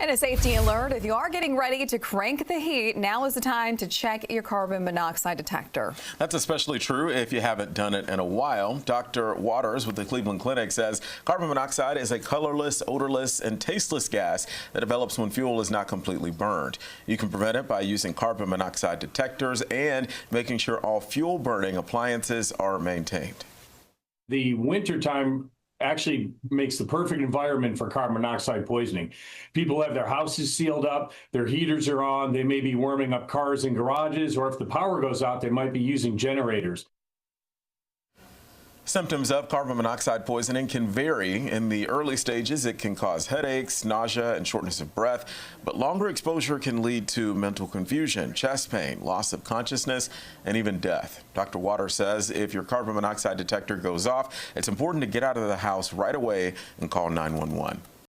And a safety alert, if you are getting ready to crank the heat, now is the time to check your carbon monoxide detector. That's especially true if you haven't done it in a while. Dr. Waters with the Cleveland Clinic says carbon monoxide is a colorless, odorless, and tasteless gas that develops when fuel is not completely burned. You can prevent it by using carbon monoxide detectors and making sure all fuel burning appliances are maintained. The wintertime actually makes the perfect environment for carbon monoxide poisoning. People have their houses sealed up, their heaters are on, they may be warming up cars in garages, or if the power goes out, they might be using generators. Symptoms of carbon monoxide poisoning can vary. In the early stages, it can cause headaches, nausea, and shortness of breath, but longer exposure can lead to mental confusion, chest pain, loss of consciousness, and even death. Dr. Waters says if your carbon monoxide detector goes off, it's important to get out of the house right away and call 911.